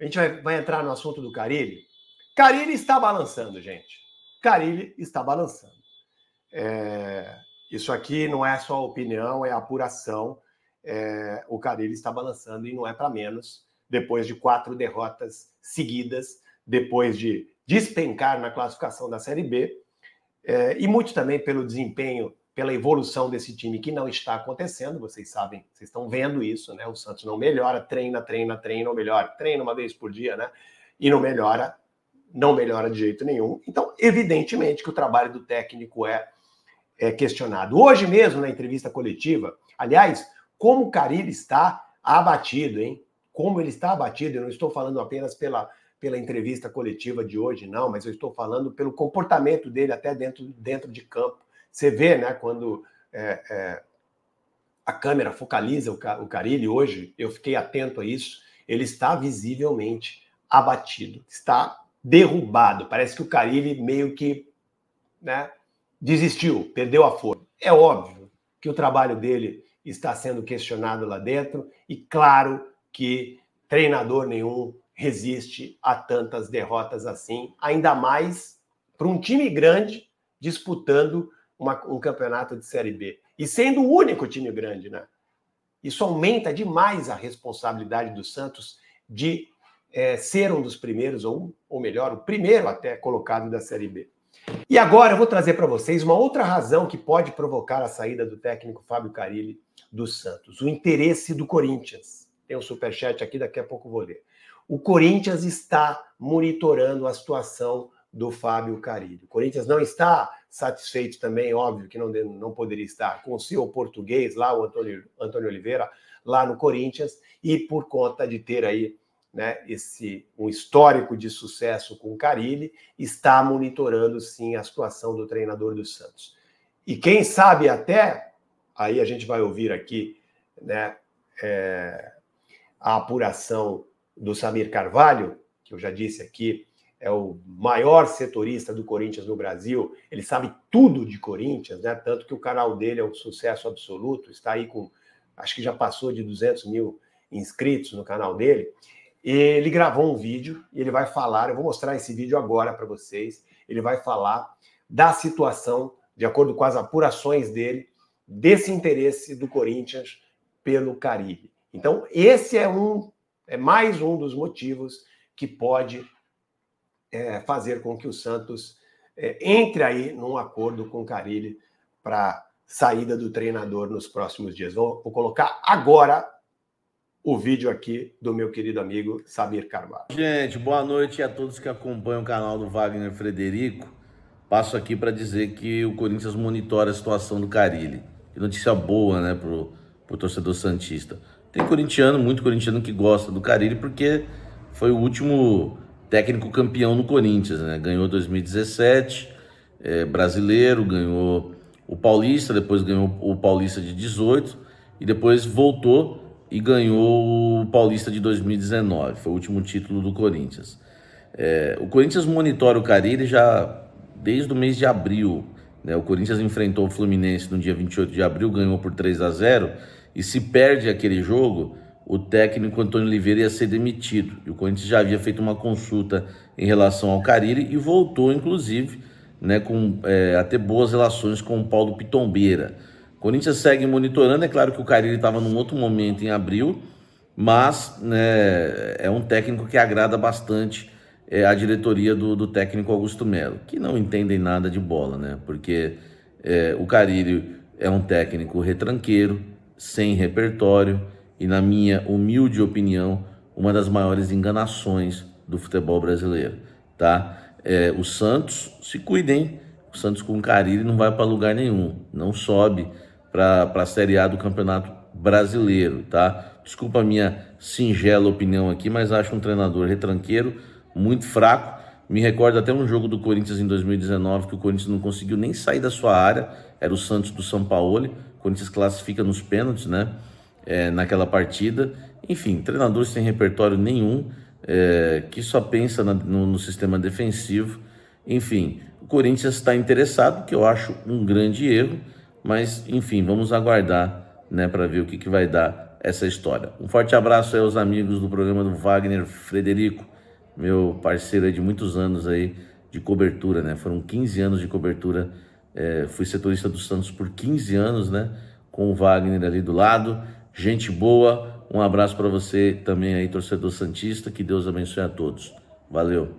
A gente vai entrar no assunto do Carille. Carille está balançando, gente. Carille está balançando. Isso aqui não é só opinião, é apuração. O Carille está balançando e não é para menos. Depois de 4 derrotas seguidas, depois de despencar na classificação da Série B, e muito também pelo desempenho, pela evolução desse time que não está acontecendo. Vocês sabem, vocês estão vendo isso, né? O Santos não melhora, treina, não melhora, treina uma vez por dia, né? E não melhora de jeito nenhum. Então, evidentemente que o trabalho do técnico é questionado. Hoje mesmo, na entrevista coletiva, aliás, como o Carille está abatido, hein? Como ele está abatido, eu não estou falando apenas pela entrevista coletiva de hoje, não, mas eu estou falando pelo comportamento dele até dentro de campo. Você vê, né, quando a câmera focaliza o Carille hoje, eu fiquei atento a isso, ele está visivelmente abatido, está derrubado. Parece que o Carille meio que, né, desistiu, perdeu a força. É óbvio que o trabalho dele está sendo questionado lá dentro e claro que treinador nenhum resiste a tantas derrotas assim, ainda mais para um time grande disputando um campeonato de Série B. E sendo o único time grande, né? Isso aumenta demais a responsabilidade do Santos de ser um dos primeiros, ou melhor, o primeiro até colocado da Série B. E agora eu vou trazer para vocês uma outra razão que pode provocar a saída do técnico Fábio Carille do Santos. O interesse do Corinthians. Tem um superchat aqui, daqui a pouco eu vou ler. O Corinthians está monitorando a situação do Fábio Carille. O Corinthians não está satisfeito também, óbvio que não poderia estar, com o seu português lá, o Antônio Oliveira, lá no Corinthians, e por conta de ter aí, né, um histórico de sucesso com o Carille, está monitorando sim a situação do treinador do Santos. E quem sabe até, aí a gente vai ouvir aqui, né, a apuração do Samir Carvalho, que eu já disse aqui, é o maior setorista do Corinthians no Brasil, ele sabe tudo de Corinthians, né? Tanto que o canal dele é um sucesso absoluto, está aí com, acho que já passou de 200 mil inscritos no canal dele. Ele gravou um vídeo e ele vai falar, eu vou mostrar esse vídeo agora para vocês, ele vai falar da situação, de acordo com as apurações dele, desse interesse do Corinthians pelo Carille. Então, esse é mais um dos motivos que pode fazer com que o Santos entre aí num acordo com o Carille para saída do treinador nos próximos dias. Vou colocar agora o vídeo aqui do meu querido amigo Samir Carvalho. Gente, boa noite a todos que acompanham o canal do Wagner Frederico. Passo aqui para dizer que o Corinthians monitora a situação do Carille. Que notícia boa, né, pro torcedor santista. Tem corintiano, muito corintiano que gosta do Carille porque foi o último técnico campeão no Corinthians, né? Ganhou 2017, brasileiro, ganhou o Paulista, depois ganhou o Paulista de 18 e depois voltou e ganhou o Paulista de 2019. Foi o último título do Corinthians. O Corinthians monitora o Carille já desde o mês de abril, né? O Corinthians enfrentou o Fluminense no dia 28 de abril, ganhou por 3-0 e se perde aquele jogo, o técnico Antônio Oliveira ia ser demitido. E o Corinthians já havia feito uma consulta em relação ao Carille e voltou, inclusive, né, a ter boas relações com o Paulo Pitombeira. O Corinthians segue monitorando. É claro que o Carille estava num outro momento em abril, mas, né, é um técnico que agrada bastante a diretoria do técnico Augusto Melo, que não entendem nada de bola, né? Porque o Carille é um técnico retranqueiro, sem repertório, e, na minha humilde opinião, uma das maiores enganações do futebol brasileiro, tá? O Santos, se cuidem, o Santos com o Carille não vai para lugar nenhum, não sobe para a Série A do Campeonato Brasileiro, tá? Desculpa a minha singela opinião aqui, mas acho um treinador retranqueiro, muito fraco. Me recordo até um jogo do Corinthians em 2019, que o Corinthians não conseguiu nem sair da sua área, era o Santos do Sampaoli, o Corinthians classifica nos pênaltis, né? Naquela partida. Enfim, treinador sem repertório nenhum, que só pensa no sistema defensivo. Enfim, o Corinthians está interessado, que eu acho um grande erro, mas enfim, vamos aguardar, né, para ver o que vai dar essa história. Um forte abraço aí aos amigos do programa do Wagner Frederico, meu parceiro aí de muitos anos aí de cobertura, né? Foram 15 anos de cobertura, fui setorista do Santos por 15 anos, né? Com o Wagner ali do lado, gente boa. Um abraço para você também aí, torcedor santista, que Deus abençoe a todos. Valeu.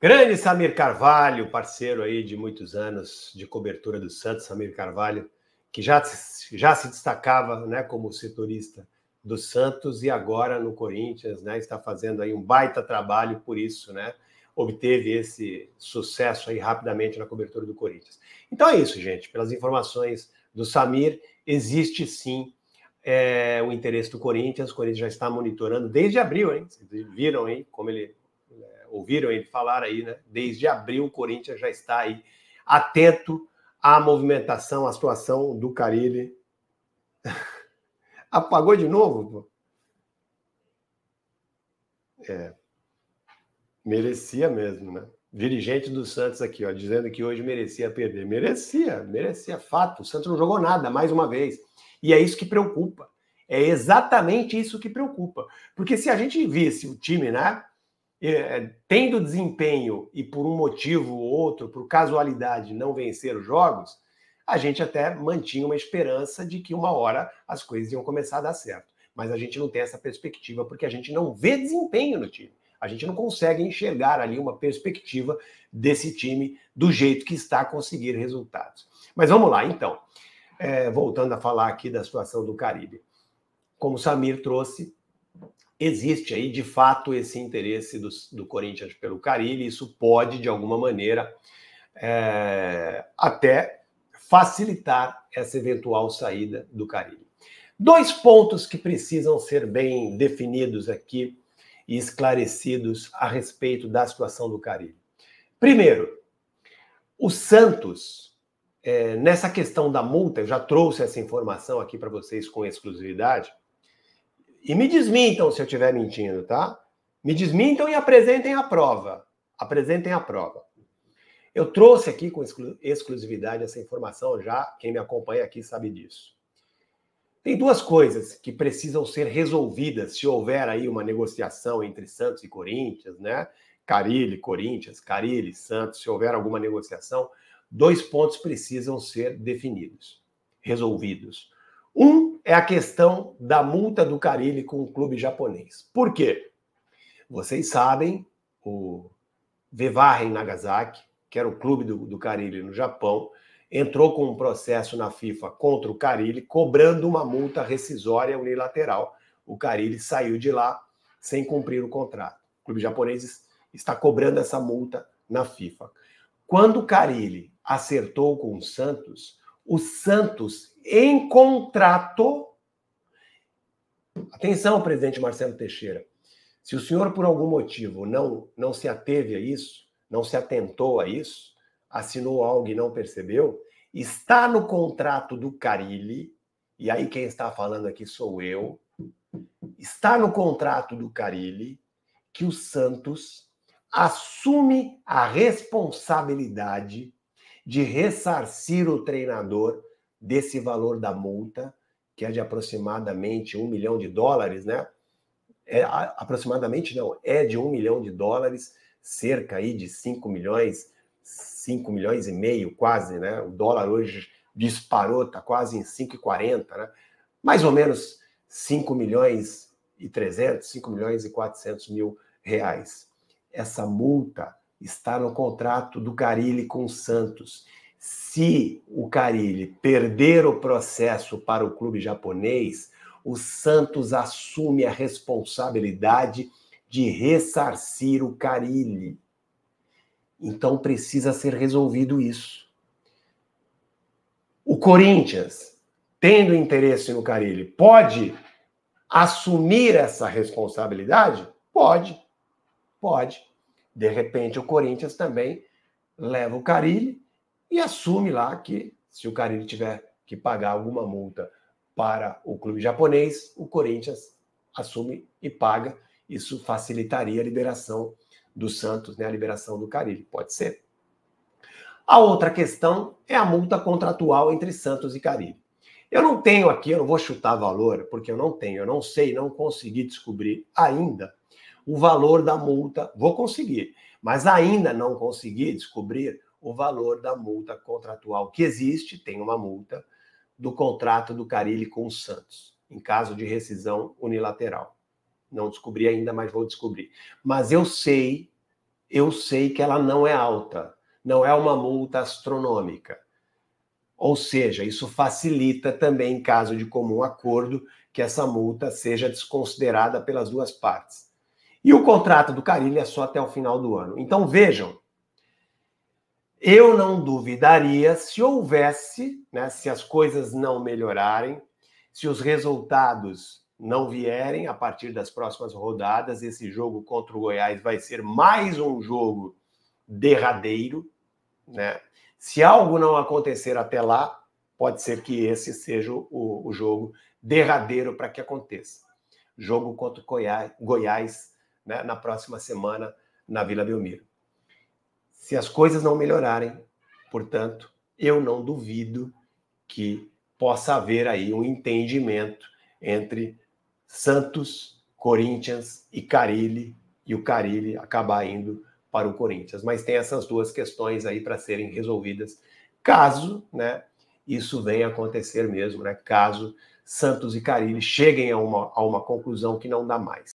Grande Samir Carvalho, parceiro aí de muitos anos de cobertura do Santos, Samir Carvalho, que já se destacava, né, como setorista do Santos e agora no Corinthians, né, está fazendo aí um baita trabalho, por isso, né, obteve esse sucesso aí rapidamente na cobertura do Corinthians. Então é isso, gente. Pelas informações do Samir, existe sim o interesse do Corinthians. O Corinthians já está monitorando desde abril, hein? Vocês viram aí como ele... ouviram ele falar aí, né? Desde abril, o Corinthians já está aí atento à movimentação, à situação do Carille. Apagou de novo? Merecia mesmo, né? Dirigente do Santos aqui, ó, dizendo que hoje merecia perder. Merecia, fato. O Santos não jogou nada, mais uma vez. E é isso que preocupa. É exatamente isso que preocupa. Porque se a gente visse o time, né, tendo desempenho e por um motivo ou outro, por casualidade, não vencer os jogos, a gente até mantinha uma esperança de que uma hora as coisas iam começar a dar certo. Mas a gente não tem essa perspectiva porque a gente não vê desempenho no time. A gente não consegue enxergar ali uma perspectiva desse time do jeito que está a conseguir resultados. Mas vamos lá, então. Voltando a falar aqui da situação do Carille. Como o Samir trouxe, existe aí, de fato, esse interesse do Corinthians pelo Carille. Isso pode, de alguma maneira, até facilitar essa eventual saída do Carille. 2 pontos que precisam ser bem definidos aqui e esclarecidos a respeito da situação do Carille. Primeiro, o Santos, nessa questão da multa, eu já trouxe essa informação aqui para vocês com exclusividade, e me desmintam se eu estiver mentindo, tá? Me desmintam e apresentem a prova. Apresentem a prova. Eu trouxe aqui com exclusividade essa informação já, quem me acompanha aqui sabe disso. Tem 2 coisas que precisam ser resolvidas se houver aí uma negociação entre Santos e Corinthians, né? Carille, Corinthians, Carille, Santos, se houver alguma negociação, 2 pontos precisam ser definidos, resolvidos. Um é a questão da multa do Carille com o clube japonês. Por quê? Vocês sabem, o Vevaren Nagasaki, que era o clube do Carille no Japão, entrou com um processo na FIFA contra o Carille, cobrando uma multa rescisória unilateral. O Carille saiu de lá sem cumprir o contrato. O clube japonês está cobrando essa multa na FIFA. Quando o Carille acertou com o Santos, em contrato... Atenção, presidente Marcelo Teixeira. Se o senhor, por algum motivo, não se ateve a isso, não se atentou a isso, assinou algo e não percebeu, está no contrato do Carille, e aí quem está falando aqui sou eu, está no contrato do Carille que o Santos assume a responsabilidade de ressarcir o treinador desse valor da multa, que é de aproximadamente $1 milhão, né? Aproximadamente não, é de $1 milhão, cerca aí de 5 milhões e meio, quase, né? O dólar hoje disparou, está quase em 5,40, né? Mais ou menos 5 milhões e 300, 5 milhões e 400 mil reais. Essa multa está no contrato do Carille com o Santos. Se o Carille perder o processo para o clube japonês, o Santos assume a responsabilidade de ressarcir o Carille. Então precisa ser resolvido isso. O Corinthians, tendo interesse no Carille, pode assumir essa responsabilidade? Pode. De repente o Corinthians também leva o Carille e assume lá que se o Carille tiver que pagar alguma multa para o clube japonês, o Corinthians assume e paga. Isso facilitaria a liberação do Santos, né? A liberação do Carille, pode ser. A outra questão é a multa contratual entre Santos e Carille. Eu não tenho aqui, eu não vou chutar valor, porque eu não tenho, eu não sei, não consegui descobrir ainda o valor da multa. Vou conseguir, mas ainda não consegui descobrir o valor da multa contratual que existe. Tem uma multa do contrato do Carille com o Santos, em caso de rescisão unilateral. Não descobri ainda, mas vou descobrir. Mas eu sei que ela não é alta, não é uma multa astronômica. Ou seja, isso facilita também, em caso de comum acordo, que essa multa seja desconsiderada pelas duas partes. E o contrato do Carille é só até o final do ano. Então, vejam, eu não duvidaria se houvesse, né, se as coisas não melhorarem, se os resultados não vierem a partir das próximas rodadas, esse jogo contra o Goiás vai ser mais um jogo derradeiro, né? Se algo não acontecer até lá, pode ser que esse seja o jogo derradeiro para que aconteça. Jogo contra o Goiás, né, na próxima semana, na Vila Belmiro. Se as coisas não melhorarem, portanto, eu não duvido que possa haver aí um entendimento entre Santos, Corinthians e Carille, e o Carille acabar indo para o Corinthians. Mas tem essas duas questões aí para serem resolvidas, caso, né, isso venha a acontecer mesmo, né, caso Santos e Carille cheguem a uma conclusão que não dá mais.